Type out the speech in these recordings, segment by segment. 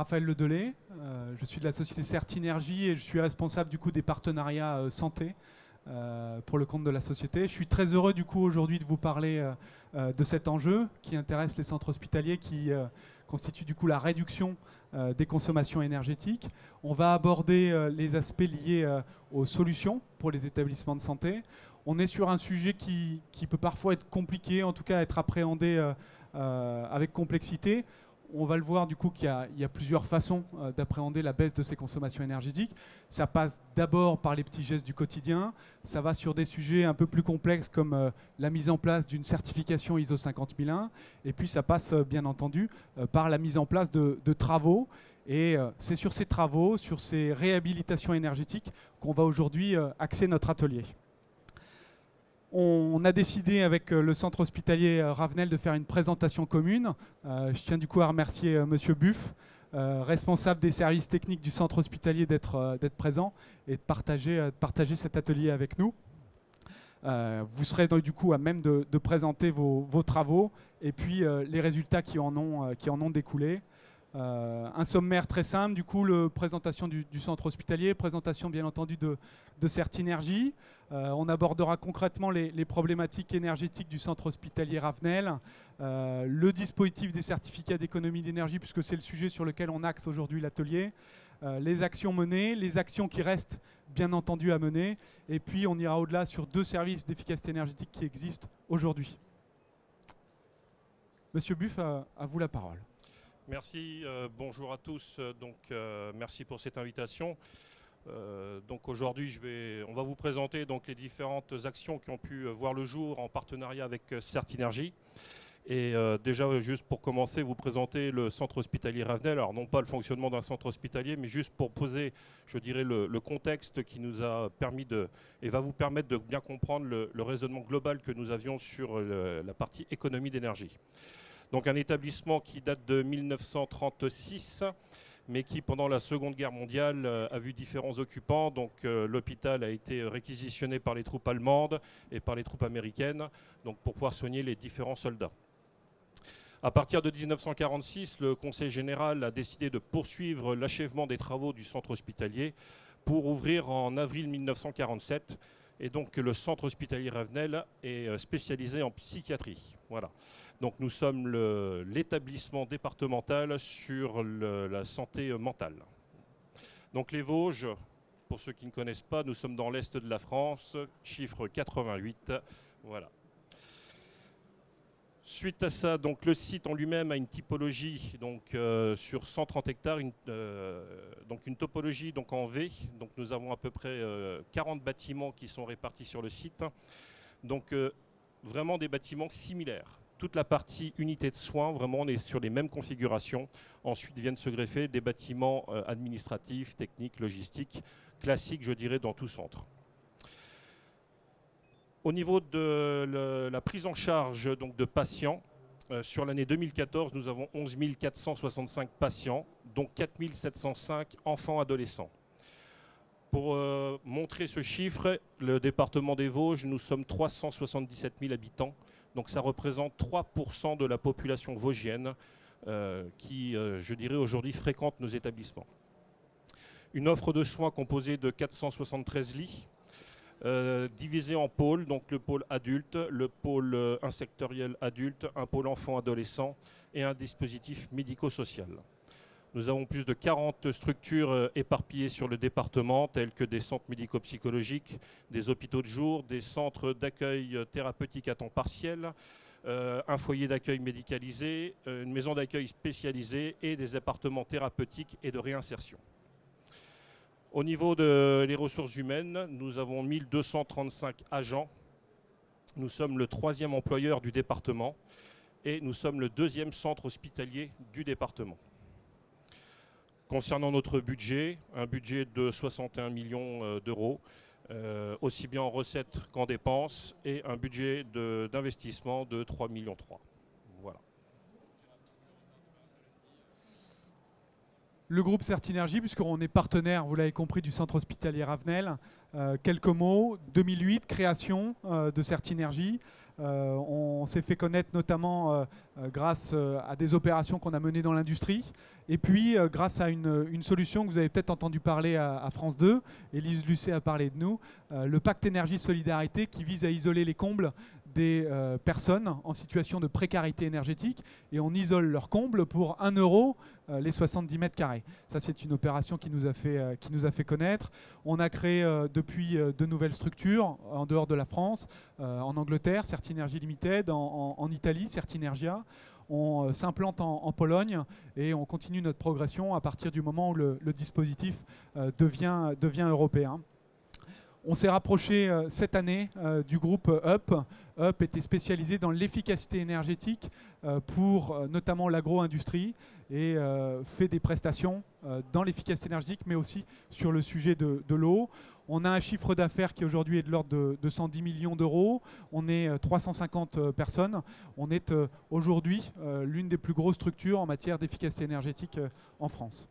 Raphaël Ledelay, je suis de la société Certinergie et je suis responsable du coup des partenariats santé pour le compte de la société. Je suis très heureux du coup aujourd'hui de vous parler de cet enjeu qui intéresse les centres hospitaliers, qui constitue du coup la réduction des consommations énergétiques. On va aborder les aspects liés aux solutions pour les établissements de santé. On est sur un sujet qui peut parfois être compliqué, en tout cas être appréhendé avec complexité. On va le voir du coup qu'il y a plusieurs façons d'appréhender la baisse de ces consommations énergétiques. Ça passe d'abord par les petits gestes du quotidien. Ça va sur des sujets un peu plus complexes comme la mise en place d'une certification ISO 50001. Et puis ça passe bien entendu par la mise en place de travaux. Et c'est sur ces travaux, sur ces réhabilitations énergétiques qu'on va aujourd'hui axer notre atelier. On a décidé avec le centre hospitalier Ravenel de faire une présentation commune. Je tiens du coup à remercier Monsieur Buff, responsable des services techniques du centre hospitalier, d'être présent et de partager cet atelier avec nous. Vous serez donc, du coup à même de présenter vos travaux et puis les résultats qui en ont découlé. Un sommaire très simple, du coup, présentation du centre hospitalier, présentation bien entendu de Certinergie. On abordera concrètement les problématiques énergétiques du centre hospitalier Ravenel, le dispositif des certificats d'économie d'énergie, puisque c'est le sujet sur lequel on axe aujourd'hui l'atelier, les actions menées, les actions qui restent bien entendu à mener, et puis on ira au-delà sur 2 services d'efficacité énergétique qui existent aujourd'hui. Monsieur Buff, à vous la parole. Merci, bonjour à tous. Merci pour cette invitation. Donc aujourd'hui, on va vous présenter donc les différentes actions qui ont pu voir le jour en partenariat avec Certinergie. Et déjà, juste pour commencer, vous présenter le centre hospitalier Ravenel. Alors non pas le fonctionnement d'un centre hospitalier, mais juste pour poser, je dirais, le contexte qui nous a permis et va vous permettre de bien comprendre le raisonnement global que nous avions sur la partie économie d'énergie. Donc un établissement qui date de 1936, mais qui pendant la Seconde Guerre mondiale a vu différents occupants. Donc l'hôpital a été réquisitionné par les troupes allemandes et par les troupes américaines, donc pour pouvoir soigner les différents soldats. À partir de 1946, le Conseil général a décidé de poursuivre l'achèvement des travaux du centre hospitalier pour ouvrir en avril 1947. Et donc le centre hospitalier Ravenel est spécialisé en psychiatrie. Voilà. Donc nous sommes l'établissement départemental sur la santé mentale. Donc les Vosges, pour ceux qui ne connaissent pas, nous sommes dans l'est de la France, chiffre 88. Voilà. Suite à ça, donc, le site en lui-même a une typologie donc, sur 130 hectares, donc une topologie donc, en V. Donc, nous avons à peu près 40 bâtiments qui sont répartis sur le site. Donc vraiment des bâtiments similaires. Toute la partie unité de soins, vraiment on est sur les mêmes configurations. Ensuite viennent se greffer des bâtiments administratifs, techniques, logistiques, classiques je dirais dans tout centre. Au niveau de la prise en charge donc, de patients, sur l'année 2014, nous avons 11 465 patients, dont 4 705 enfants adolescents. Pour montrer ce chiffre, le département des Vosges, nous sommes 377 000 habitants, donc ça représente 3% de la population vosgienne qui, je dirais, aujourd'hui fréquente nos établissements. Une offre de soins composée de 473 lits, divisé en pôles, donc le pôle adulte, le pôle insectoriel adulte, un pôle enfant-adolescent et un dispositif médico-social. Nous avons plus de 40 structures éparpillées sur le département, telles que des centres médico-psychologiques, des hôpitaux de jour, des centres d'accueil thérapeutique à temps partiel, un foyer d'accueil médicalisé, une maison d'accueil spécialisée et des appartements thérapeutiques et de réinsertion. Au niveau des ressources humaines, nous avons 1235 agents. Nous sommes le 3e employeur du département et nous sommes le 2e centre hospitalier du département. Concernant notre budget, un budget de 61 millions d'euros, aussi bien en recettes qu'en dépenses, et un budget d'investissement de 3,3 millions. Voilà. Le groupe Certinergie, puisqu'on est partenaire, vous l'avez compris, du centre hospitalier Ravenel. Quelques mots, 2008, création de Certinergie. On s'est fait connaître notamment grâce à des opérations qu'on a menées dans l'industrie. Et puis, grâce à une solution que vous avez peut-être entendu parler à France 2, Élise Lucet a parlé de nous, le pacte énergie-solidarité qui vise à isoler les combles des personnes en situation de précarité énergétique, et on isole leurs combles pour 1 euro les 70 mètres carrés. Ça, c'est une opération qui nous a fait connaître. On a créé depuis de nouvelles structures en dehors de la France, en Angleterre, Certinergie Limited, en Italie, Certinergia. On s'implante en Pologne et on continue notre progression à partir du moment où le dispositif devient européen. On s'est rapproché cette année du groupe UP. UP était spécialisé dans l'efficacité énergétique pour notamment l'agro-industrie et fait des prestations dans l'efficacité énergétique, mais aussi sur le sujet de l'eau. On a un chiffre d'affaires qui aujourd'hui est de l'ordre de 110 millions d'euros. On est 350 personnes. On est aujourd'hui l'une des plus grosses structures en matière d'efficacité énergétique en France.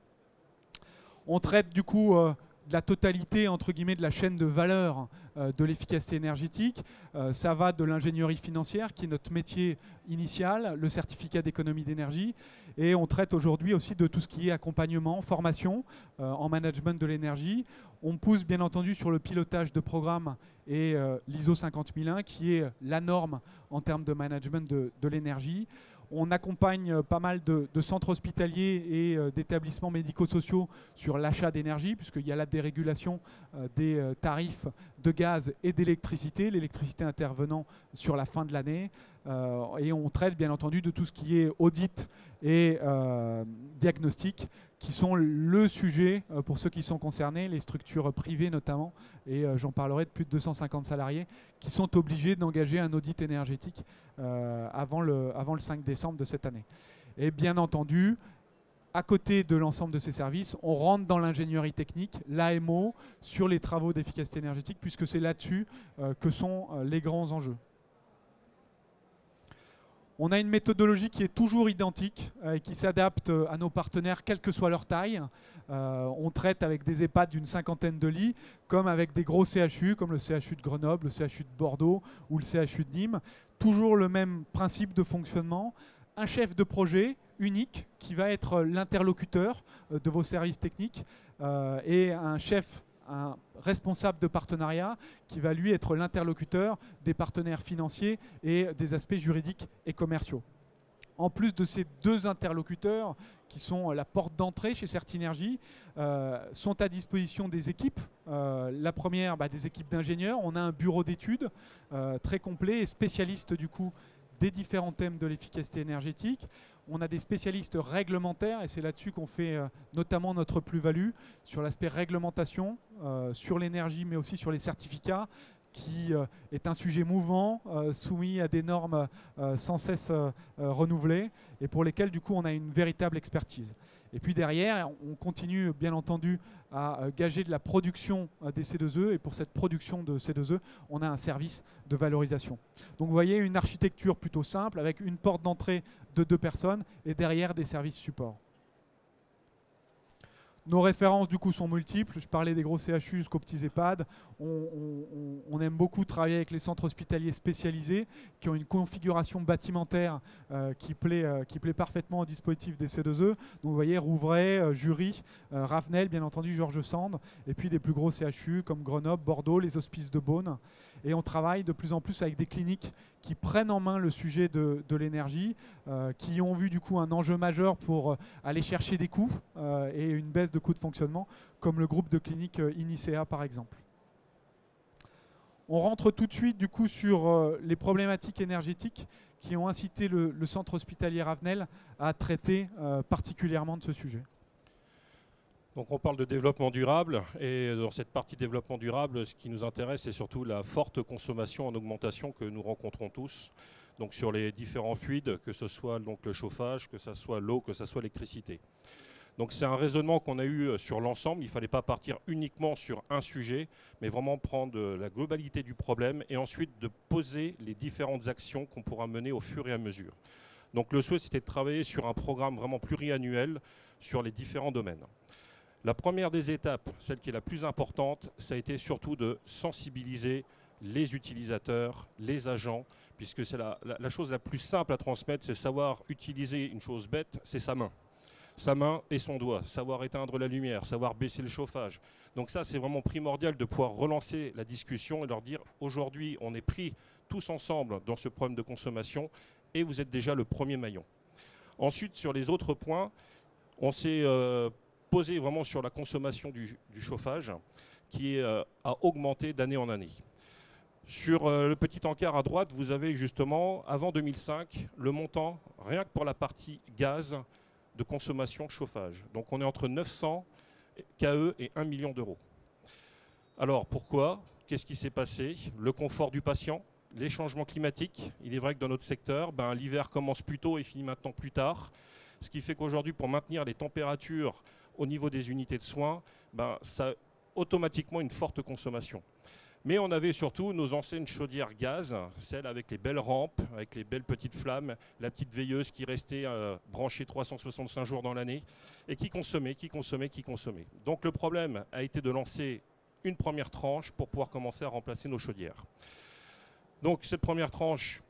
On traite du coup de la totalité entre guillemets de la chaîne de valeur de l'efficacité énergétique. Ça va de l'ingénierie financière qui est notre métier initial, le certificat d'économie d'énergie, et on traite aujourd'hui aussi de tout ce qui est accompagnement, formation en management de l'énergie. On pousse bien entendu sur le pilotage de programmes et l'ISO 50001 qui est la norme en termes de management de l'énergie. On accompagne pas mal de centres hospitaliers et d'établissements médico-sociaux sur l'achat d'énergie, puisqu'il y a la dérégulation des tarifs de gaz et d'électricité, l'électricité intervenant sur la fin de l'année. Et on traite bien entendu de tout ce qui est audit et diagnostic, qui sont le sujet pour ceux qui sont concernés, les structures privées notamment, et j'en parlerai de plus de 250 salariés, qui sont obligés d'engager un audit énergétique avant le 5 décembre de cette année. Et bien entendu, à côté de l'ensemble de ces services, on rentre dans l'ingénierie technique, l'AMO, sur les travaux d'efficacité énergétique, puisque c'est là-dessus que sont les grands enjeux. On a une méthodologie qui est toujours identique et qui s'adapte à nos partenaires, quelle que soit leur taille. On traite avec des EHPAD d'une 50aine de lits, comme avec des gros CHU, comme le CHU de Grenoble, le CHU de Bordeaux ou le CHU de Nîmes. Toujours le même principe de fonctionnement. Un chef de projet unique qui va être l'interlocuteur de vos services techniques et un responsable de partenariat qui va lui être l'interlocuteur des partenaires financiers et des aspects juridiques et commerciaux. En plus de ces deux interlocuteurs qui sont la porte d'entrée chez Certinergie, sont à disposition des équipes. La première, des équipes d'ingénieurs. On a un bureau d'études très complet et spécialiste du coup des différents thèmes de l'efficacité énergétique. On a des spécialistes réglementaires et c'est là-dessus qu'on fait notamment notre plus-value sur l'aspect réglementation, sur l'énergie mais aussi sur les certificats qui est un sujet mouvant, soumis à des normes sans cesse renouvelées et pour lesquelles du coup on a une véritable expertise. Et puis derrière, on continue bien entendu à gager de la production des C2E et pour cette production de C2E, on a un service de valorisation. Donc vous voyez une architecture plutôt simple avec une porte d'entrée de 2 personnes et derrière des services support. Nos références du coup sont multiples. Je parlais des gros CHU jusqu'aux petits EHPAD. On aime beaucoup travailler avec les centres hospitaliers spécialisés qui ont une configuration bâtimentaire qui plaît parfaitement au dispositif des C2E. Donc vous voyez Rouvray, Jury, Ravenel, bien entendu Georges Sand, et puis des plus gros CHU comme Grenoble, Bordeaux, les hospices de Beaune. Et on travaille de plus en plus avec des cliniques qui prennent en main le sujet de l'énergie, qui ont vu du coup un enjeu majeur pour aller chercher des coûts et une baisse de coûts de fonctionnement, comme le groupe de cliniques Inicea par exemple. On rentre tout de suite du coup sur les problématiques énergétiques qui ont incité le centre hospitalier Ravenel à traiter particulièrement de ce sujet. Donc on parle de développement durable et dans cette partie développement durable, ce qui nous intéresse, c'est surtout la forte consommation en augmentation que nous rencontrons tous. Donc sur les différents fluides, que ce soit donc le chauffage, que ce soit l'eau, que ce soit l'électricité. Donc c'est un raisonnement qu'on a eu sur l'ensemble. Il ne fallait pas partir uniquement sur un sujet, mais vraiment prendre la globalité du problème et ensuite de poser les différentes actions qu'on pourra mener au fur et à mesure. Donc le souhait, c'était de travailler sur un programme vraiment pluriannuel sur les différents domaines. La première des étapes, celle qui est la plus importante, ça a été surtout de sensibiliser les utilisateurs, les agents, puisque c'est la chose la plus simple à transmettre, c'est savoir utiliser une chose bête, c'est sa main. Sa main et son doigt, savoir éteindre la lumière, savoir baisser le chauffage. Donc ça, c'est vraiment primordial de pouvoir relancer la discussion et leur dire aujourd'hui, on est pris tous ensemble dans ce problème de consommation et vous êtes déjà le premier maillon. Ensuite, sur les autres points, on s'est posé vraiment sur la consommation du chauffage qui a augmenté d'année en année. Sur le petit encart à droite, vous avez justement, avant 2005, le montant, rien que pour la partie gaz, de consommation chauffage. Donc on est entre 900 KE et 1 million d'euros. Alors pourquoi? Qu'est-ce qui s'est passé? Le confort du patient, les changements climatiques. Il est vrai que dans notre secteur, l'hiver commence plus tôt et finit maintenant plus tard. Ce qui fait qu'aujourd'hui, pour maintenir les températures au niveau des unités de soins, ça a automatiquement une forte consommation. Mais on avait surtout nos anciennes chaudières gaz, celles avec les belles rampes, avec les belles petites flammes, la petite veilleuse qui restait branchée 365 jours dans l'année et qui consommait. Donc le problème a été de lancer une première tranche pour pouvoir commencer à remplacer nos chaudières. Donc cette première tranche,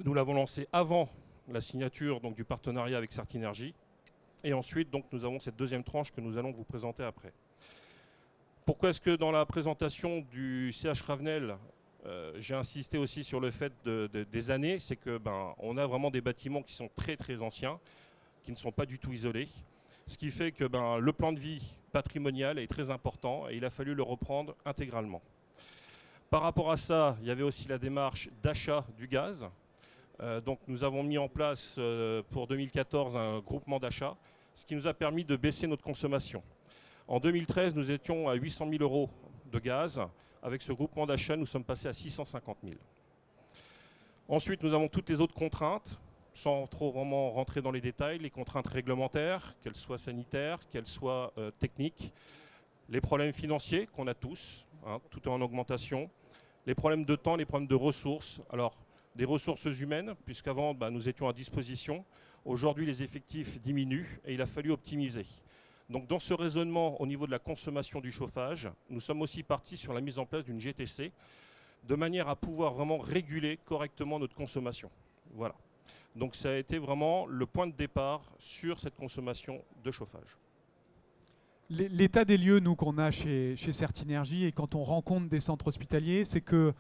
nous l'avons lancée avant la signature du partenariat avec Certinergie. Et ensuite, nous avons cette deuxième tranche que nous allons vous présenter après. Pourquoi est-ce que dans la présentation du CH Ravenel, j'ai insisté aussi sur le fait des années? C'est qu'on a vraiment des bâtiments qui sont très très anciens, qui ne sont pas du tout isolés. Ce qui fait que le plan de vie patrimonial est très important et il a fallu le reprendre intégralement. Par rapport à ça, il y avait aussi la démarche d'achat du gaz. Donc nous avons mis en place pour 2014 un groupement d'achat, ce qui nous a permis de baisser notre consommation. En 2013, nous étions à 800 000 euros de gaz. Avec ce groupement d'achat, nous sommes passés à 650 000. Ensuite, nous avons toutes les autres contraintes, sans trop vraiment rentrer dans les détails, les contraintes réglementaires, qu'elles soient sanitaires, qu'elles soient techniques, les problèmes financiers qu'on a tous, tout est en augmentation, les problèmes de temps, les problèmes de ressources. Alors, des ressources humaines, puisqu'avant, nous étions à disposition. Aujourd'hui, les effectifs diminuent et il a fallu optimiser. Donc dans ce raisonnement au niveau de la consommation du chauffage, nous sommes aussi partis sur la mise en place d'une GTC de manière à pouvoir vraiment réguler correctement notre consommation. Voilà. Donc ça a été vraiment le point de départ sur cette consommation de chauffage. L'état des lieux, nous, qu'on a chez Certinergie et quand on rencontre des centres hospitaliers, c'est que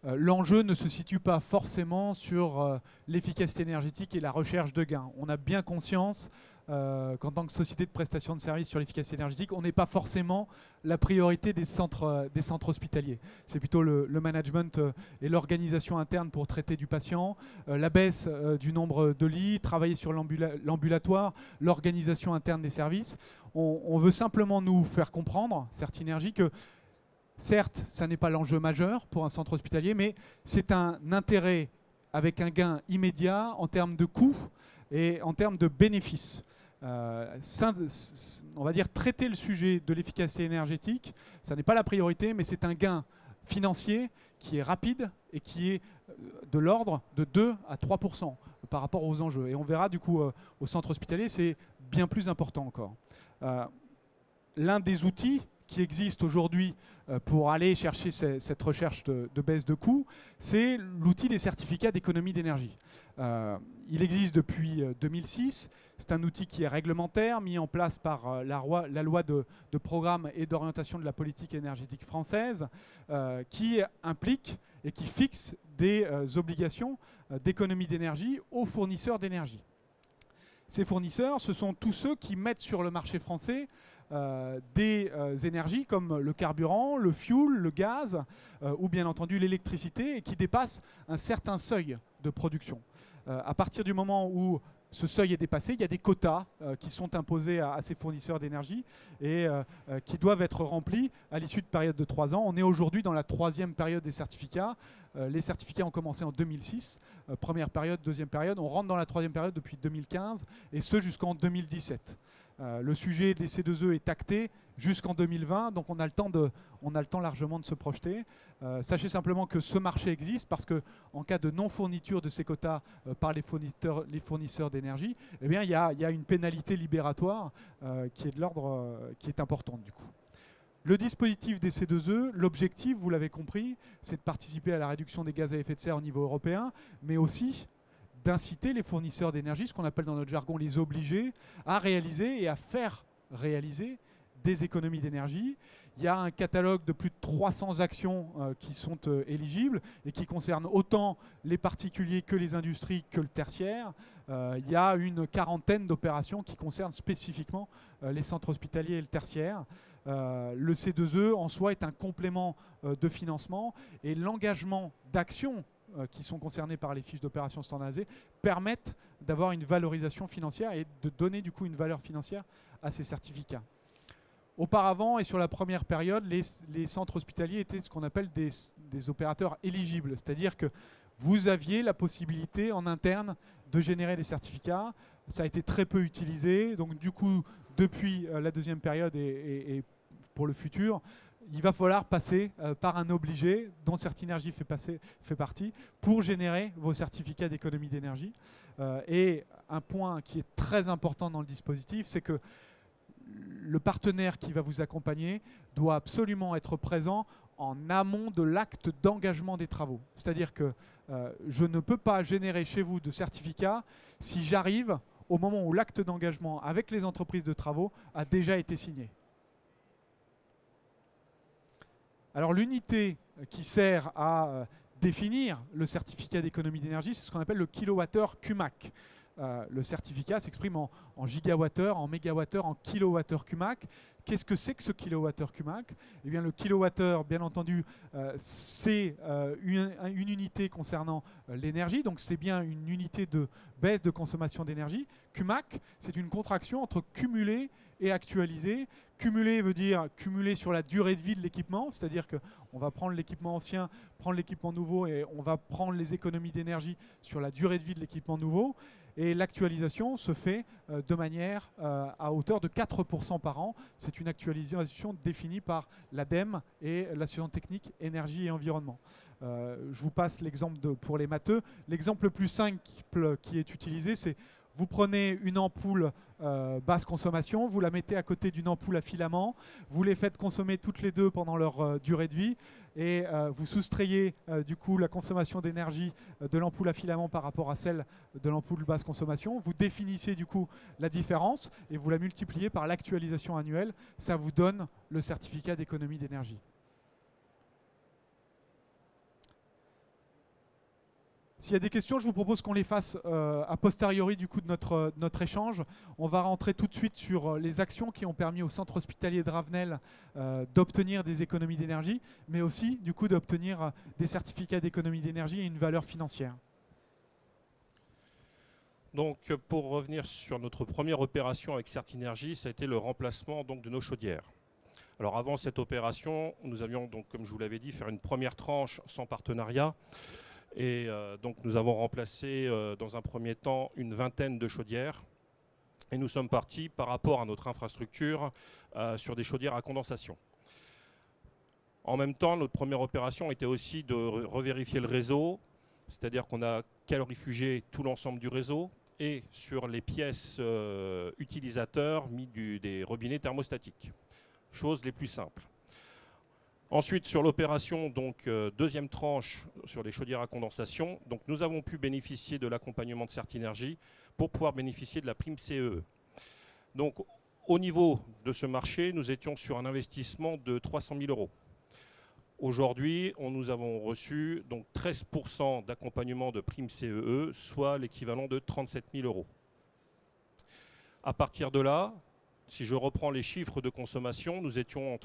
l'enjeu ne se situe pas forcément sur l'efficacité énergétique et la recherche de gains. On a bien conscience qu'en tant que société de prestation de services sur l'efficacité énergétique, on n'est pas forcément la priorité des centres hospitaliers. C'est plutôt le management et l'organisation interne pour traiter du patient, la baisse du nombre de lits, travailler sur l'ambulatoire, l'organisation interne des services. On veut simplement nous faire comprendre, Certinergie, que certes, ça n'est pas l'enjeu majeur pour un centre hospitalier, mais c'est un intérêt avec un gain immédiat en termes de coûts et en termes de bénéfices. On va dire traiter le sujet de l'efficacité énergétique, ça n'est pas la priorité, mais c'est un gain financier qui est rapide et qui est de l'ordre de 2 à 3% par rapport aux enjeux. Et on verra du coup au centre hospitalier, c'est bien plus important encore. L'un des outils qui existe aujourd'hui pour aller chercher cette recherche de baisse de coûts, c'est l'outil des certificats d'économie d'énergie. Il existe depuis 2006. C'est un outil qui est réglementaire, mis en place par la loi de programme et d'orientation de la politique énergétique française, qui implique et qui fixe des obligations d'économie d'énergie aux fournisseurs d'énergie. Ces fournisseurs, ce sont tous ceux qui mettent sur le marché français des énergies comme le carburant, le fuel, le gaz ou bien entendu l'électricité et qui dépassent un certain seuil de production. À partir du moment où ce seuil est dépassé, il y a des quotas qui sont imposés à ces fournisseurs d'énergie et qui doivent être remplis à l'issue de période de 3 ans. On est aujourd'hui dans la 3e période des certificats. Les certificats ont commencé en 2006, première période, deuxième période. On rentre dans la 3e période depuis 2015 et ce jusqu'en 2017. Le sujet des C2E est acté jusqu'en 2020, donc on a le temps largement de se projeter. Sachez simplement que ce marché existe parce qu'en cas de non-fourniture de ces quotas par les fournisseurs d'énergie, eh bien, il y a une pénalité libératoire qui est de l'ordre, qui est importante du coup. Le dispositif des C2E, l'objectif, vous l'avez compris, c'est de participer à la réduction des gaz à effet de serre au niveau européen, mais aussi d'inciter les fournisseurs d'énergie, ce qu'on appelle dans notre jargon les obligés, à réaliser et à faire réaliser des économies d'énergie. Il y a un catalogue de plus de 300 actions qui sont éligibles et qui concernent autant les particuliers que les industries que le tertiaire. Il y a une quarantaine d'opérations qui concernent spécifiquement les centres hospitaliers et le tertiaire. Le C2E en soi est un complément de financement et l'engagement d'actions qui sont concernés par les fiches d'opération standardisées permettent d'avoir une valorisation financière et de donner du coup une valeur financière à ces certificats. Auparavant et sur la première période, les centres hospitaliers étaient ce qu'on appelle des opérateurs éligibles, c'est-à-dire que vous aviez la possibilité en interne de générer des certificats. Ça a été très peu utilisé, donc du coup, depuis la deuxième période et pour le futur, il va falloir passer par un obligé dont Certinergie fait partie pour générer vos certificats d'économie d'énergie. Et un point qui est très important dans le dispositif, c'est que le partenaire qui va vous accompagner doit absolument être présent en amont de l'acte d'engagement des travaux. C'est-à-dire que je ne peux pas générer chez vous de certificats si j'arrive au moment où l'acte d'engagement avec les entreprises de travaux a déjà été signé. Alors l'unité qui sert à définir le certificat d'économie d'énergie, c'est ce qu'on appelle le kilowattheure CUMAC. Le certificat s'exprime en gigawattheure, en mégawattheure, en kilowattheure CUMAC. Qu'est-ce que c'est que ce kilowattheure CUMAC? Eh bien, le kilowattheure, bien entendu, c'est une unité concernant l'énergie, donc c'est bien une unité de baisse de consommation d'énergie. CUMAC, c'est une contraction entre cumulé et actualisé. Cumulé veut dire cumulé sur la durée de vie de l'équipement, c'est-à-dire qu'on va prendre l'équipement ancien, prendre l'équipement nouveau et on va prendre les économies d'énergie sur la durée de vie de l'équipement nouveau. Et l'actualisation se fait de manière à hauteur de 4% par an. C'est une actualisation définie par l'ADEME et l'Assurance technique énergie et environnement. Je vous passe l'exemple pour les matheux. L'exemple le plus simple qui est utilisé, c'est vous prenez une ampoule basse consommation, vous la mettez à côté d'une ampoule à filament, vous les faites consommer toutes les deux pendant leur durée de vie et vous soustrayez du coup la consommation d'énergie de l'ampoule à filament par rapport à celle de l'ampoule basse consommation. Vous définissez du coup la différence et vous la multipliez par l'actualisation annuelle. Ça vous donne le certificat d'économie d'énergie. S'il y a des questions, je vous propose qu'on les fasse a posteriori du coup de notre échange. On va rentrer tout de suite sur les actions qui ont permis au centre hospitalier de Ravenel d'obtenir des économies d'énergie, mais aussi du coup d'obtenir des certificats d'économie d'énergie et une valeur financière. Donc pour revenir sur notre première opération avec Certinergie, ça a été le remplacement donc, de nos chaudières. Alors avant cette opération, nous avions donc, comme je vous l'avais dit, faire une première tranche sans partenariat. Et donc nous avons remplacé dans un premier temps une vingtaine de chaudières et nous sommes partis par rapport à notre infrastructure sur des chaudières à condensation. En même temps, notre première opération était aussi de revérifier le réseau, c'est-à-dire qu'on a calorifugé tout l'ensemble du réseau et sur les pièces utilisateurs mis des robinets thermostatiques, choses les plus simples. Ensuite, sur l'opération, donc deuxième tranche sur les chaudières à condensation, donc nous avons pu bénéficier de l'accompagnement de Certinergie pour pouvoir bénéficier de la prime CEE. Donc, au niveau de ce marché, nous étions sur un investissement de 300 000 €. Aujourd'hui, nous avons reçu donc 13% d'accompagnement de prime CEE, soit l'équivalent de 37 000 €. À partir de là, si je reprends les chiffres de consommation, nous étions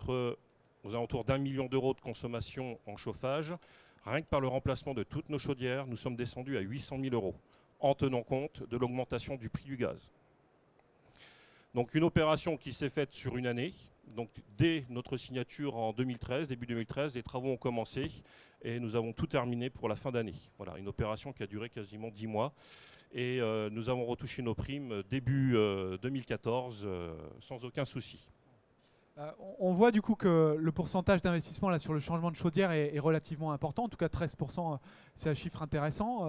aux alentours d'1 million d'euros de consommation en chauffage. Rien que par le remplacement de toutes nos chaudières, nous sommes descendus à 800 000 €, en tenant compte de l'augmentation du prix du gaz. Donc une opération qui s'est faite sur une année. Donc dès notre signature en 2013, début 2013, les travaux ont commencé et nous avons tout terminé pour la fin d'année. Voilà, une opération qui a duré quasiment 10 mois Et nous avons retouché nos primes début 2014 sans aucun souci. On voit du coup que le pourcentage d'investissement là sur le changement de chaudière est relativement important. En tout cas, 13%, c'est un chiffre intéressant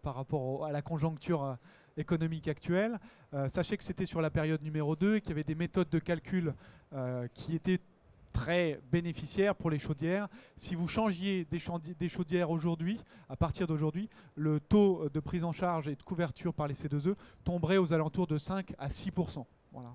par rapport à la conjoncture économique actuelle. Sachez que c'était sur la période numéro 2 et qu'il y avait des méthodes de calcul qui étaient très bénéficiaires pour les chaudières. Si vous changiez des chaudières aujourd'hui, à partir d'aujourd'hui, le taux de prise en charge et de couverture par les C2E tomberait aux alentours de 5 à 6%. Voilà.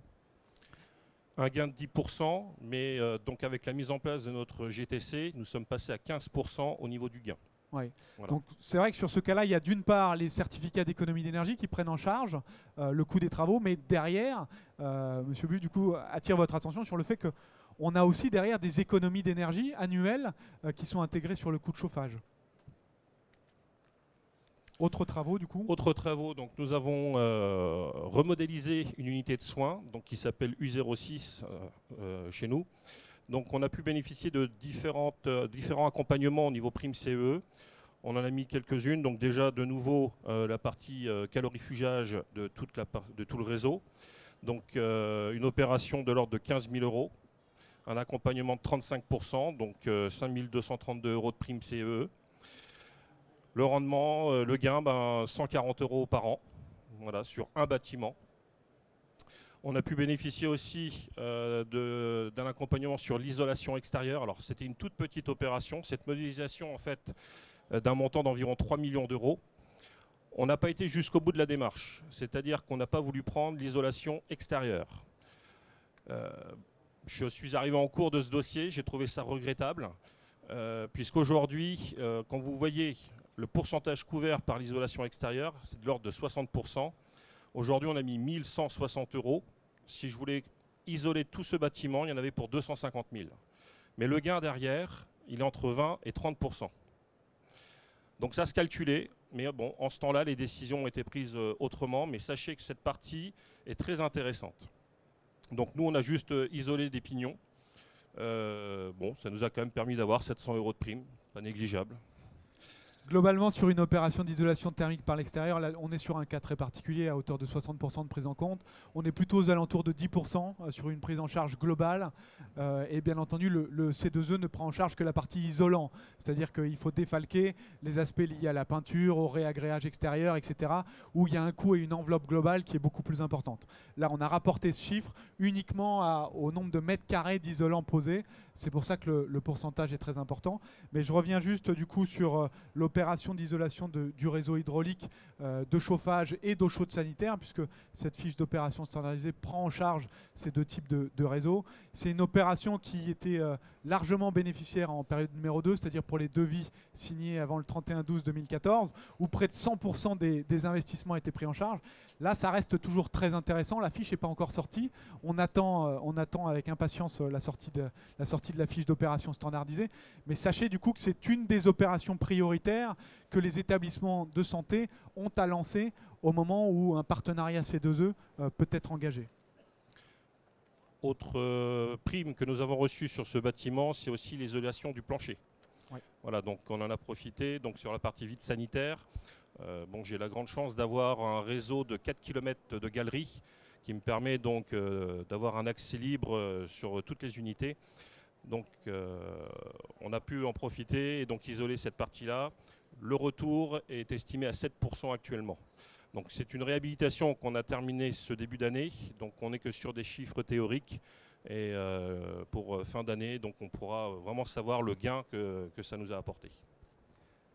Un gain de 10%, mais donc avec la mise en place de notre GTC, nous sommes passés à 15% au niveau du gain. Oui. Voilà. Donc c'est vrai que sur ce cas-là, il y a d'une part les certificats d'économie d'énergie qui prennent en charge le coût des travaux, mais derrière, Monsieur Bu, du coup, attire votre attention sur le fait qu'on a aussi derrière des économies d'énergie annuelles qui sont intégrées sur le coût de chauffage. Autres travaux du coup? Autres travaux, donc nous avons remodélisé une unité de soins donc, qui s'appelle U06 chez nous. Donc on a pu bénéficier de différents accompagnements au niveau prime CE. On en a mis quelques-unes, donc déjà de nouveau la partie calorifugage de tout le réseau. Donc une opération de l'ordre de 15 000 €, un accompagnement de 35%, donc 5 232 € de prime CE. Le rendement, le gain, 140 € par an, voilà, sur un bâtiment. On a pu bénéficier aussi d'un accompagnement sur l'isolation extérieure. Alors c'était une toute petite opération, cette modélisation en fait d'un montant d'environ 3 millions d'euros. On n'a pas été jusqu'au bout de la démarche, c'est-à-dire qu'on n'a pas voulu prendre l'isolation extérieure. Je suis arrivé en cours de ce dossier, j'ai trouvé ça regrettable, puisqu'aujourd'hui, quand vous voyez le pourcentage couvert par l'isolation extérieure, c'est de l'ordre de 60%. Aujourd'hui, on a mis 1 160 €. Si je voulais isoler tout ce bâtiment, il y en avait pour 250 000. Mais le gain derrière, il est entre 20 et 30%. Donc ça se calculait, mais bon, en ce temps-là, les décisions ont été prises autrement. Mais sachez que cette partie est très intéressante. Donc nous, on a juste isolé des pignons. Bon, ça nous a quand même permis d'avoir 700 € de prime, pas négligeable. Globalement, sur une opération d'isolation thermique par l'extérieur, là, on est sur un cas très particulier à hauteur de 60% de prise en compte. On est plutôt aux alentours de 10% sur une prise en charge globale. Et bien entendu, le C2E ne prend en charge que la partie isolant. C'est-à-dire qu'il faut défalquer les aspects liés à la peinture, au réagréage extérieur, etc. où il y a un coût et une enveloppe globale qui est beaucoup plus importante. Là, on a rapporté ce chiffre uniquement au nombre de mètres carrés d'isolant posés. C'est pour ça que le pourcentage est très important. Mais je reviens juste du coup sur l'opération d'isolation du réseau hydraulique, de chauffage et d'eau chaude sanitaire, puisque cette fiche d'opération standardisée prend en charge ces deux types de réseaux. C'est une opération qui était largement bénéficiaire en période numéro 2, c'est-à-dire pour les devis signés avant le 31/12/2014, où près de 100% des investissements étaient pris en charge. Là, ça reste toujours très intéressant. La fiche n'est pas encore sortie. On attend avec impatience la sortie de la fiche d'opération standardisée. Mais sachez du coup que c'est une des opérations prioritaires que les établissements de santé ont à lancer au moment où un partenariat C2E peut être engagé. Autre prime que nous avons reçue sur ce bâtiment, c'est aussi l'isolation du plancher. Ouais. Voilà, donc on en a profité donc sur la partie vide sanitaire. Bon, j'ai la grande chance d'avoir un réseau de 4 km de galeries qui me permet donc d'avoir un accès libre sur toutes les unités. Donc on a pu en profiter et donc isoler cette partie-là. Le retour est estimé à 7% actuellement. Donc c'est une réhabilitation qu'on a terminée ce début d'année. Donc on n'est que sur des chiffres théoriques. Et pour fin d'année, donc on pourra vraiment savoir le gain que ça nous a apporté.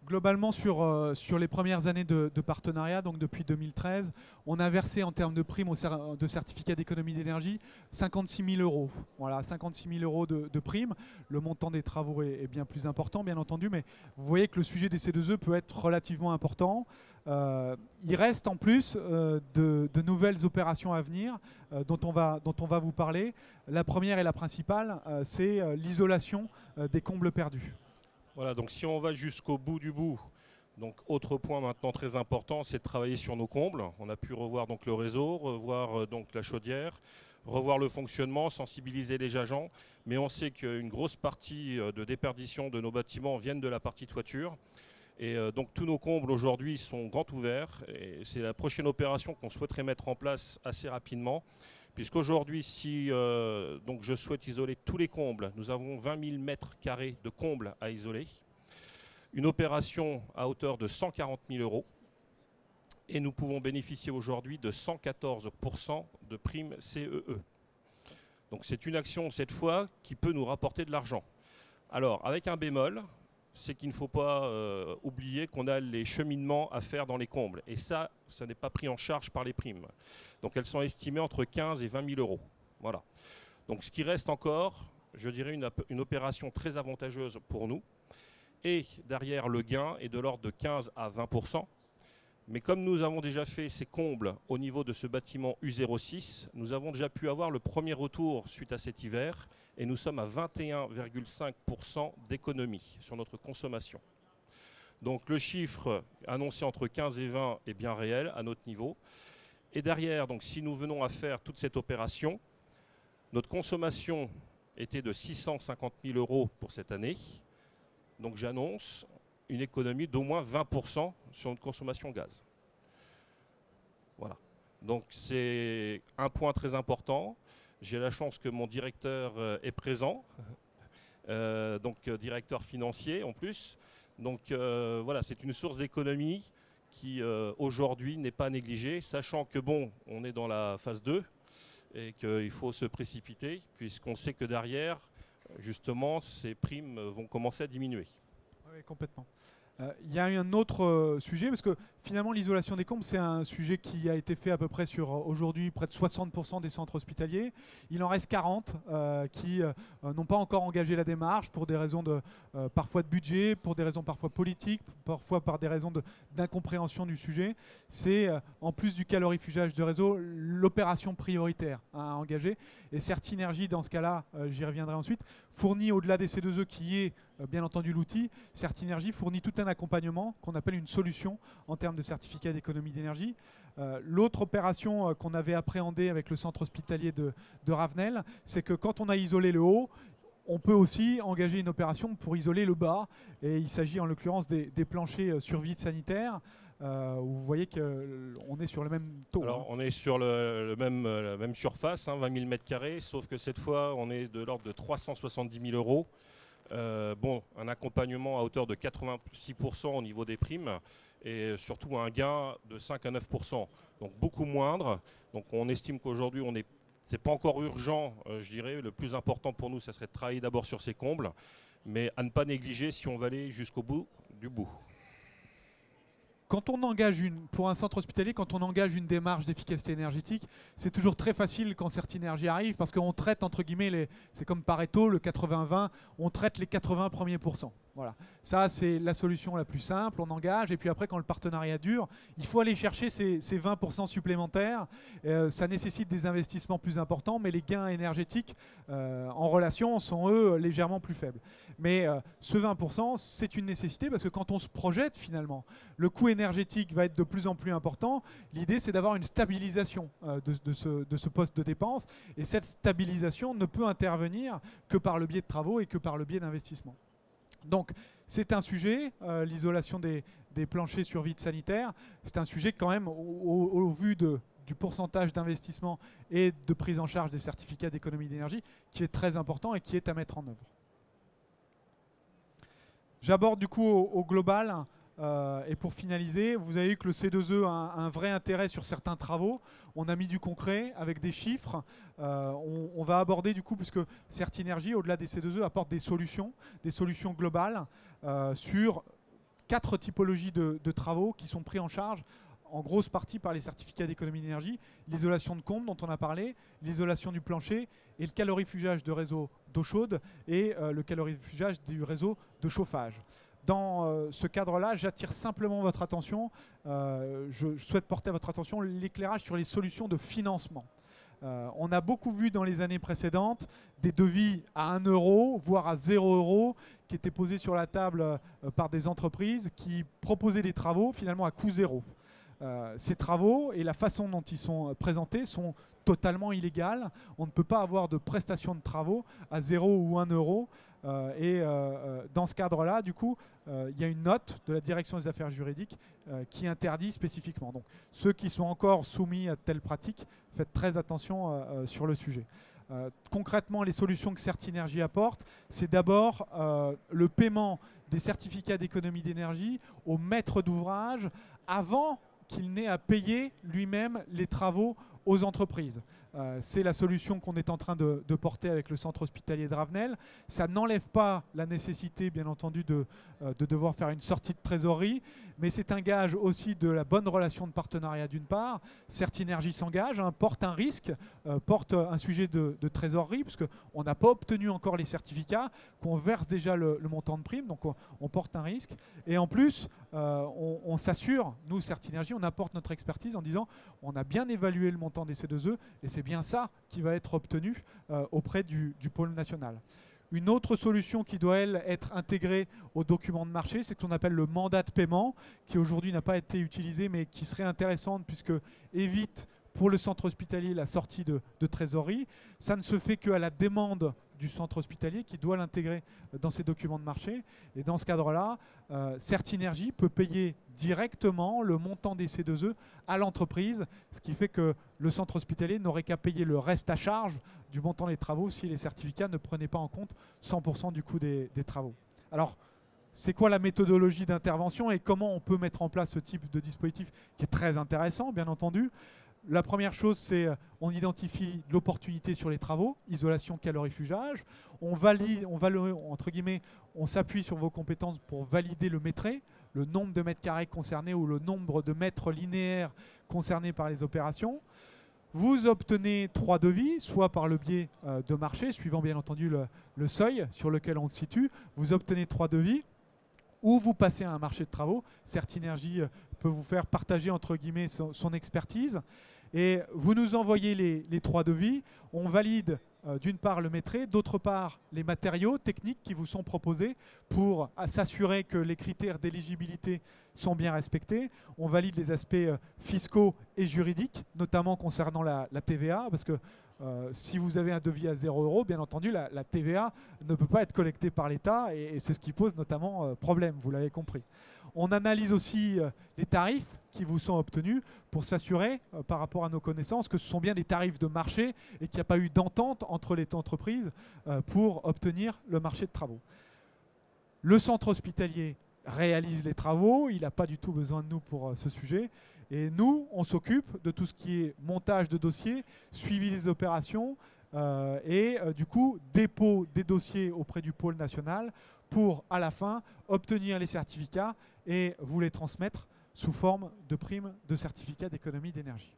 Globalement, sur les premières années de partenariat, donc depuis 2013, on a versé en termes de primes de certificats d'économie d'énergie 56 000 €. Voilà, 56 000 € de primes. Le montant des travaux est bien plus important, bien entendu, mais vous voyez que le sujet des C2E peut être relativement important. Il reste en plus de nouvelles opérations à venir dont on va vous parler. La première et la principale, c'est l'isolation des combles perdus. Voilà, donc si on va jusqu'au bout du bout, donc autre point maintenant très important, c'est de travailler sur nos combles. On a pu revoir donc le réseau, revoir donc la chaudière, revoir le fonctionnement, sensibiliser les agents. Mais on sait qu'une grosse partie de déperdition de nos bâtiments viennent de la partie toiture. Et donc tous nos combles aujourd'hui sont grands ouverts et c'est la prochaine opération qu'on souhaiterait mettre en place assez rapidement. Puisqu'aujourd'hui, si donc je souhaite isoler tous les combles, nous avons 20 000 mètres carrés de combles à isoler. Une opération à hauteur de 140 000 euros. Et nous pouvons bénéficier aujourd'hui de 114% de prime CEE. Donc c'est une action cette fois qui peut nous rapporter de l'argent. Alors avec un bémol, c'est qu'il ne faut pas oublier qu'on a les cheminements à faire dans les combles. Et ça n'est pas pris en charge par les primes. Donc elles sont estimées entre 15 et 20 000 euros. Voilà. Donc ce qui reste encore, je dirais une opération très avantageuse pour nous. Et derrière, le gain est de l'ordre de 15 à 20%. Mais comme nous avons déjà fait ces combles au niveau de ce bâtiment U06, nous avons déjà pu avoir le premier retour suite à cet hiver et nous sommes à 21,5% d'économie sur notre consommation. Donc le chiffre annoncé entre 15 et 20 est bien réel à notre niveau. Et derrière, donc, si nous venons à faire toute cette opération, notre consommation était de 650 000 euros pour cette année. Donc j'annonce une économie d'au moins 20% sur notre consommation gaz. Voilà. Donc c'est un point très important. J'ai la chance que mon directeur est présent, directeur financier en plus. Donc voilà, c'est une source d'économie qui aujourd'hui n'est pas négligée, sachant que bon, on est dans la phase 2 et qu'il faut se précipiter puisqu'on sait que derrière, justement, ces primes vont commencer à diminuer. Oui, complètement. Il y a un autre sujet, parce que finalement l'isolation des combles, c'est un sujet qui a été fait à peu près sur aujourd'hui près de 60% des centres hospitaliers. Il en reste 40 qui n'ont pas encore engagé la démarche pour des raisons parfois de budget, pour des raisons parfois politiques, parfois par des raisons d'incompréhension du sujet. C'est en plus du calorifugage de réseau, l'opération prioritaire à engager. Et Certinergie, dans ce cas-là, j'y reviendrai ensuite, fournit au-delà des C2E qui est bien entendu l'outil, Certinergie fournit tout un accompagnement qu'on appelle une solution en termes de certificat d'économie d'énergie. L'autre opération qu'on avait appréhendée avec le centre hospitalier de Ravenel, c'est que quand on a isolé le haut, on peut aussi engager une opération pour isoler le bas. Et il s'agit en l'occurrence des planchers sur vide sanitaire. Où vous voyez qu'on est sur le même taux. Alors on est sur la même surface, 20 000 m², sauf que cette fois on est de l'ordre de 370 000 euros. Un accompagnement à hauteur de 86% au niveau des primes et surtout un gain de 5 à 9%, donc beaucoup moindre. Donc on estime qu'aujourd'hui c'est pas encore urgent, je dirais. Le plus important pour nous, ça serait de travailler d'abord sur ces combles, mais à ne pas négliger si on va aller jusqu'au bout du bout. Quand on engage pour un centre hospitalier, quand on engage une démarche d'efficacité énergétique, c'est toujours très facile quand Certinergie arrive parce qu'on traite, entre guillemets, c'est comme Pareto, le 80-20, on traite les 80 premiers pourcents. Voilà. Ça, c'est la solution la plus simple, on engage, et puis après, quand le partenariat dure, il faut aller chercher ces 20% supplémentaires. Ça nécessite des investissements plus importants, mais les gains énergétiques en relation sont, eux, légèrement plus faibles. Mais ce 20%, c'est une nécessité parce que quand on se projette, finalement, le coût énergétique va être de plus en plus important. L'idée, c'est d'avoir une stabilisation de ce poste de dépense, et cette stabilisation ne peut intervenir que par le biais de travaux et que par le biais d'investissements. Donc c'est un sujet, l'isolation des planchers sur vide sanitaire, c'est un sujet quand même au vu du pourcentage d'investissement et de prise en charge des certificats d'économie d'énergie qui est très important et qui est à mettre en œuvre. J'aborde du coup au global. Et pour finaliser, vous avez vu que le C2E a un vrai intérêt sur certains travaux. On a mis du concret avec des chiffres. On va aborder du coup, puisque Certinergie, au-delà des C2E, apporte des solutions globales sur 4 typologies de travaux qui sont pris en charge en grosse partie par les certificats d'économie d'énergie. L'isolation de combles dont on a parlé, l'isolation du plancher et le calorifugage de réseau d'eau chaude et le calorifugage du réseau de chauffage. Dans ce cadre-là, j'attire simplement votre attention, je souhaite porter à votre attention l'éclairage sur les solutions de financement. On a beaucoup vu dans les années précédentes des devis à 1 euro, voire à 0 euro, qui étaient posés sur la table par des entreprises qui proposaient des travaux finalement à coût zéro. Ces travaux et la façon dont ils sont présentés sont totalement illégales. On ne peut pas avoir de prestation de travaux à 0 ou 1 euro. Dans ce cadre-là, du coup, il y a une note de la direction des affaires juridiques qui interdit spécifiquement. Donc, ceux qui sont encore soumis à telles pratiques, faites très attention sur le sujet. Concrètement, les solutions que Certinergie apporte, c'est d'abord le paiement des certificats d'économie d'énergie au maître d'ouvrage avant qu'il n'ait à payer lui-même les travaux aux entreprises. C'est la solution qu'on est en train de porter avec le centre hospitalier de Ravenel. Ça n'enlève pas la nécessité, bien entendu, de devoir faire une sortie de trésorerie, mais c'est un gage aussi de la bonne relation de partenariat d'une part. Certinergie s'engage, porte un risque, porte un sujet de trésorerie, parce qu'on n'a pas obtenu encore les certificats, qu'on verse déjà le montant de prime, donc on porte un risque. Et en plus, on s'assure, nous, Certinergie, on apporte notre expertise en disant on a bien évalué le montant des C2E et c'est bien ça qui va être obtenu auprès du pôle national. Une autre solution qui doit, elle, être intégrée au document de marché, c'est ce qu'on appelle le mandat de paiement, qui aujourd'hui n'a pas été utilisé, mais qui serait intéressante puisque évite pour le centre hospitalier la sortie de trésorerie. Ça ne se fait qu'à la demande du centre hospitalier qui doit l'intégrer dans ses documents de marché. Et dans ce cadre-là, Certinergie peut payer directement le montant des C2E à l'entreprise, ce qui fait que le centre hospitalier n'aurait qu'à payer le reste à charge du montant des travaux si les certificats ne prenaient pas en compte 100% du coût des travaux. Alors, c'est quoi la méthodologie d'intervention et comment on peut mettre en place ce type de dispositif qui est très intéressant, bien entendu. La première chose, c'est on identifie l'opportunité sur les travaux, isolation, calorifugage. On valide, entre guillemets, on s'appuie sur vos compétences pour valider le métré, le nombre de mètres carrés concernés ou le nombre de mètres linéaires concernés par les opérations. Vous obtenez 3 devis, soit par le biais de marché, suivant bien entendu le seuil sur lequel on se situe. Vous obtenez 3 devis. Ou vous passez à un marché de travaux. Certinergie peut vous faire partager entre guillemets son expertise. Et vous nous envoyez les 3 devis. On valide d'une part le métré, d'autre part les matériaux techniques qui vous sont proposés pour s'assurer que les critères d'éligibilité sont bien respectés. On valide les aspects fiscaux et juridiques, notamment concernant la TVA, parce que si vous avez un devis à 0 €, bien entendu, la TVA ne peut pas être collectée par l'État et c'est ce qui pose notamment problème, vous l'avez compris. On analyse aussi les tarifs qui vous sont obtenus pour s'assurer, par rapport à nos connaissances, que ce sont bien des tarifs de marché et qu'il n'y a pas eu d'entente entre les entreprises pour obtenir le marché de travaux. Le centre hospitalier réalise les travaux, il n'a pas du tout besoin de nous pour ce sujet. Et nous, on s'occupe de tout ce qui est montage de dossiers, suivi des opérations du coup, dépôt des dossiers auprès du pôle national pour, à la fin, obtenir les certificats et vous les transmettre sous forme de primes de certificats d'économie d'énergie.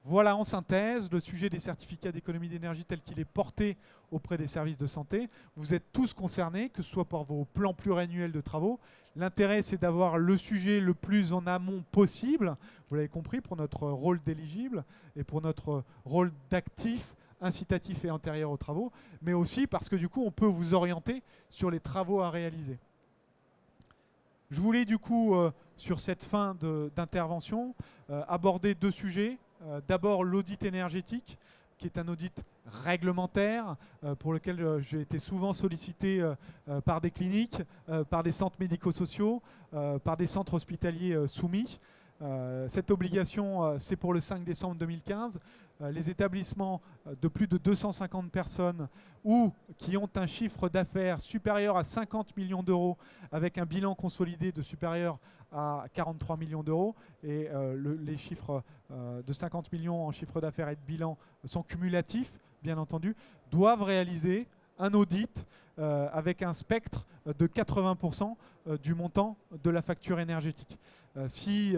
Voilà en synthèse le sujet des certificats d'économie d'énergie tel qu'il est porté auprès des services de santé. Vous êtes tous concernés, que ce soit par vos plans pluriannuels de travaux. L'intérêt, c'est d'avoir le sujet le plus en amont possible, vous l'avez compris, pour notre rôle d'éligible et pour notre rôle d'actif, incitatif et antérieur aux travaux, mais aussi parce que du coup, on peut vous orienter sur les travaux à réaliser. Je voulais du coup, sur cette fin d'intervention, aborder 2 sujets. D'abord l'audit énergétique, qui est un audit réglementaire pour lequel j'ai été souvent sollicité par des cliniques, par des centres médico-sociaux, par des centres hospitaliers soumis. Cette obligation, c'est pour le 5 décembre 2015. Les établissements de plus de 250 personnes ou qui ont un chiffre d'affaires supérieur à 50 millions d'euros avec un bilan consolidé de supérieur à 43 millions d'euros et les chiffres de 50 millions en chiffre d'affaires et de bilan sont cumulatifs, bien entendu, doivent réaliser un audit avec un spectre de 80% du montant de la facture énergétique. Si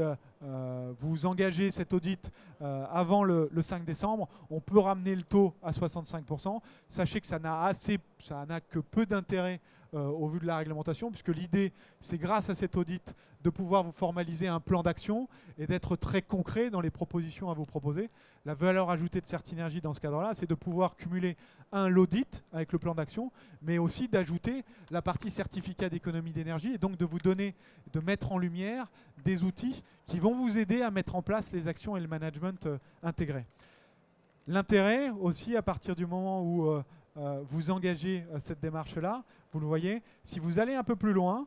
vous engagez cet audit avant le 5 décembre, on peut ramener le taux à 65%. Sachez que ça n'a que peu d'intérêt au vu de la réglementation, puisque l'idée, c'est grâce à cet audit de pouvoir vous formaliser un plan d'action et d'être très concret dans les propositions à vous proposer. La valeur ajoutée de Certinergie dans ce cadre-là, c'est de pouvoir cumuler l'audit avec le plan d'action, mais aussi d'ajouter la partie certificat d'économie d'énergie et donc de vous donner, de mettre en lumière des outils qui vont vous aider à mettre en place les actions et le management intégré. L'intérêt aussi, à partir du moment où vous engagez cette démarche-là, vous le voyez, si vous allez un peu plus loin,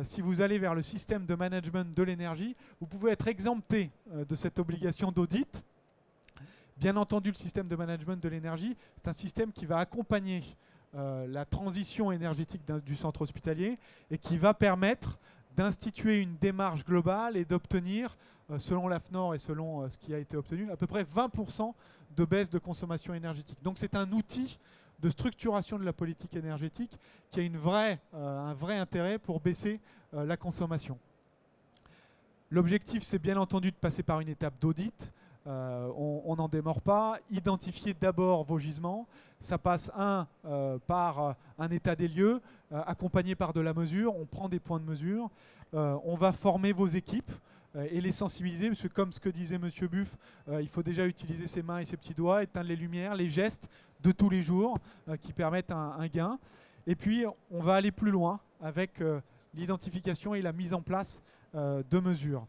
si vous allez vers le système de management de l'énergie, vous pouvez être exempté de cette obligation d'audit. Bien entendu, le système de management de l'énergie, c'est un système qui va accompagner la transition énergétique du centre hospitalier et qui va permettre d'instituer une démarche globale et d'obtenir, selon l'AFNOR et selon ce qui a été obtenu, à peu près 20% de baisse de consommation énergétique. Donc c'est un outil de structuration de la politique énergétique qui a un vrai intérêt pour baisser la consommation. L'objectif, c'est bien entendu de passer par une étape d'audit. On n'en démord pas. Identifiez d'abord vos gisements. Ça passe par un état des lieux, accompagné par de la mesure. On prend des points de mesure. On va former vos équipes et les sensibiliser, parce que comme ce que disait Monsieur Buff, il faut déjà utiliser ses mains et ses petits doigts, éteindre les lumières, les gestes de tous les jours qui permettent un gain. Et puis, on va aller plus loin avec l'identification et la mise en place de mesures.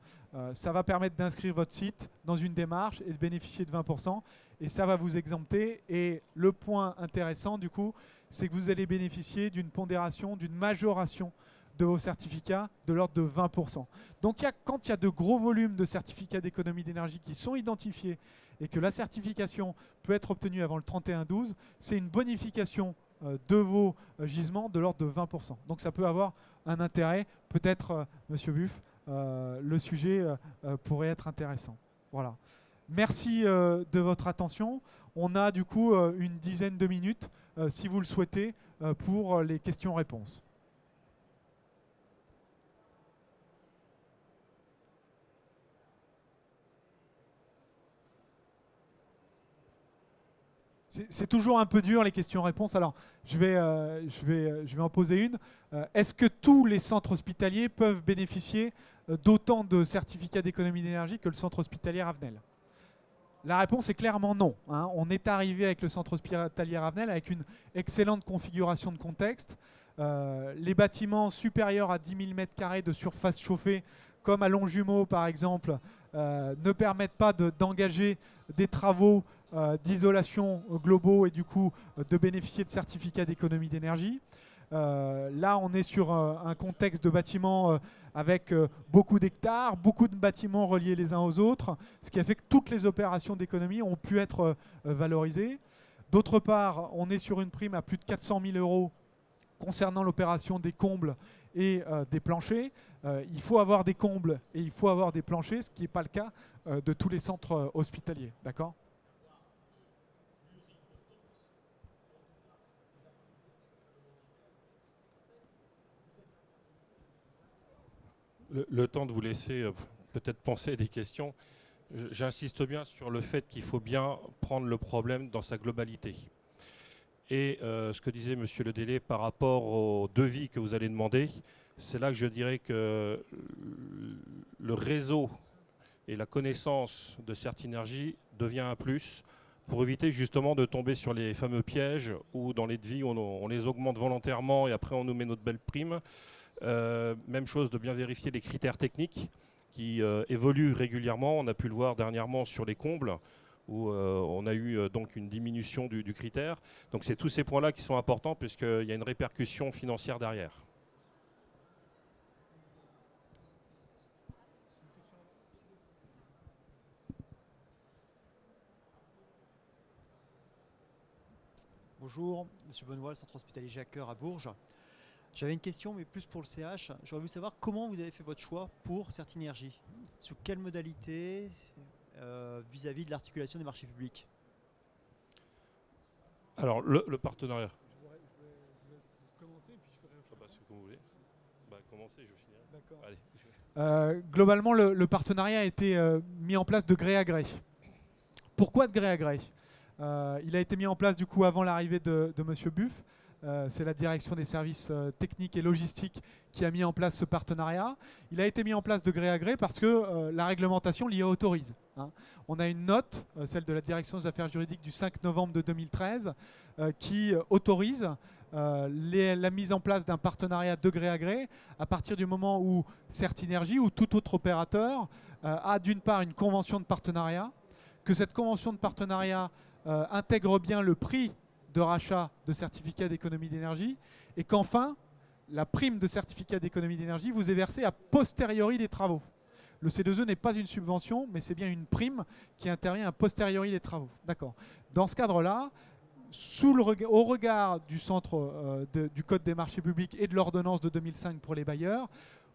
Ça va permettre d'inscrire votre site dans une démarche et de bénéficier de 20%. Et ça va vous exempter. Et le point intéressant, du coup, c'est que vous allez bénéficier d'une pondération, d'une majoration de vos certificats de l'ordre de 20%. Donc quand il y a de gros volumes de certificats d'économie d'énergie qui sont identifiés et que la certification peut être obtenue avant le 31/12, c'est une bonification de vos gisements de l'ordre de 20%. Donc ça peut avoir un intérêt. Peut-être, Monsieur Buff, le sujet pourrait être intéressant. Voilà. Merci de votre attention. On a du coup une dizaine de minutes, si vous le souhaitez, pour les questions-réponses. C'est toujours un peu dur les questions-réponses. Alors, je vais en poser une. Est-ce que tous les centres hospitaliers peuvent bénéficier d'autant de certificats d'économie d'énergie que le centre hospitalier Ravenel? La réponse est clairement non. On est arrivé avec le centre hospitalier Ravenel avec une excellente configuration de contexte. Les bâtiments supérieurs à 10 000 m² de surface chauffée, comme à Longjumeau par exemple, ne permettent pas d'engager des travaux d'isolation globaux et du coup de bénéficier de certificats d'économie d'énergie. Là, on est sur un contexte de bâtiments avec beaucoup d'hectares, beaucoup de bâtiments reliés les uns aux autres, ce qui a fait que toutes les opérations d'économie ont pu être valorisées. D'autre part, on est sur une prime à plus de 400 000 € concernant l'opération des combles et des planchers. Il faut avoir des combles et il faut avoir des planchers, ce qui n'est pas le cas de tous les centres hospitaliers. D'accord ? Le temps de vous laisser peut-être penser à des questions. J'insiste bien sur le fait qu'il faut bien prendre le problème dans sa globalité. Et ce que disait Monsieur Le Délai par rapport au devis que vous allez demander, c'est là que je dirais que le réseau et la connaissance de Certinergie devient un plus pour éviter justement de tomber sur les fameux pièges où dans les devis on les augmente volontairement et après on nous met notre belle prime. Même chose de bien vérifier les critères techniques qui évoluent régulièrement. On a pu le voir dernièrement sur les combles où on a eu donc une diminution du critère. Donc c'est tous ces points-là qui sont importants puisqu'il y a une répercussion financière derrière. Bonjour, Monsieur Benoît, centre hospitalier Jacques Coeur à Bourges. J'avais une question, mais plus pour le CH. J'aurais voulu savoir comment vous avez fait votre choix pour Certinergie. Sous quelle modalité vis-à-vis de l'articulation des marchés publics? Alors, le partenariat. Je vais commencer, puis je ferai un choix. Comme vous voulez. Commencez, je finirai. D'accord. Allez. Globalement, le partenariat a été mis en place de gré à gré. Pourquoi de gré à gré? Il a été mis en place du coup avant l'arrivée de Monsieur Buff. C'est la direction des services techniques et logistiques qui a mis en place ce partenariat. Il a été mis en place de gré à gré parce que la réglementation l'y autorise. On a une note, celle de la direction des affaires juridiques du 5 novembre de 2013, qui autorise la mise en place d'un partenariat de gré à gré à partir du moment où Certinergie ou tout autre opérateur a d'une part une convention de partenariat, que cette convention de partenariat intègre bien le prix de rachat de certificats d'économie d'énergie et qu'enfin, la prime de certificat d'économie d'énergie vous est versée a posteriori des travaux. Le C2E n'est pas une subvention, mais c'est bien une prime qui intervient a posteriori des travaux. D'accord. Dans ce cadre-là, au regard du centre du Code des marchés publics et de l'ordonnance de 2005 pour les bailleurs,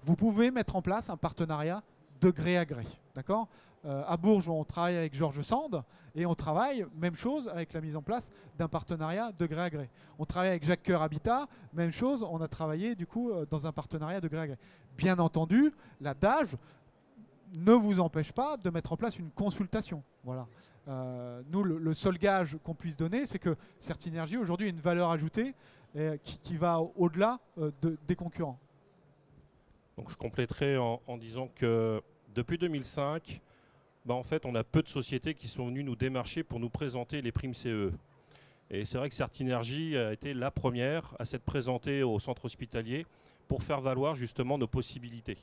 vous pouvez mettre en place un partenariat de gré à gré. D'accord. À Bourges, on travaille avec Georges Sand et on travaille, même chose, avec la mise en place d'un partenariat de gré à gré. On travaille avec Jacques Coeur Habitat, même chose, on a travaillé du coup dans un partenariat de gré à gré. Bien entendu, la DAGE ne vous empêche pas de mettre en place une consultation. Voilà. Nous, le seul gage qu'on puisse donner, c'est que Certinergie aujourd'hui a une valeur ajoutée qui va au-delà des concurrents. Donc je compléterai en disant que depuis 2005, en fait, on a peu de sociétés qui sont venues nous démarcher pour nous présenter les primes CE. Et c'est vrai que Certinergie a été la première à s'être présentée au centre hospitalier pour faire valoir justement nos possibilités.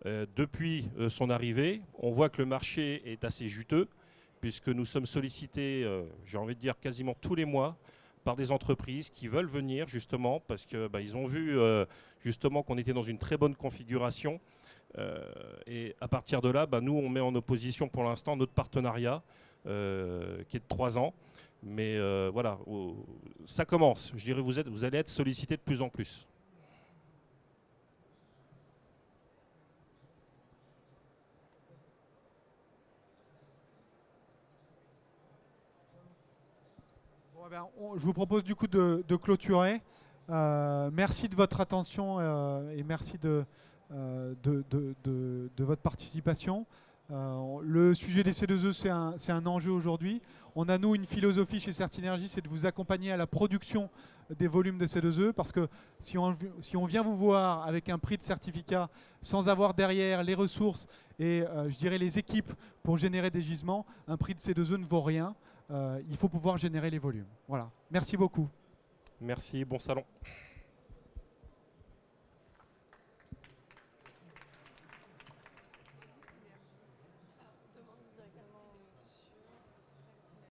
Depuis son arrivée, on voit que le marché est assez juteux, puisque nous sommes sollicités, j'ai envie de dire quasiment tous les mois, par des entreprises qui veulent venir justement, parce qu'ils ont vu justement qu'on était dans une très bonne configuration. Et à partir de là, nous, on met en opposition pour l'instant notre partenariat, qui est de 3 ans. Mais voilà, ça commence. Je dirais vous allez être sollicités de plus en plus. Je vous propose du coup de clôturer. Merci de votre attention et merci de votre participation. Le sujet des C2E, c'est un enjeu aujourd'hui. On a, nous, une philosophie chez Certinergie, c'est de vous accompagner à la production des volumes de C2E, parce que si on vient vous voir avec un prix de certificat sans avoir derrière les ressources et je dirais les équipes pour générer des gisements, un prix de C2E ne vaut rien. Il faut pouvoir générer les volumes. Voilà. Merci beaucoup. Merci, bon salon.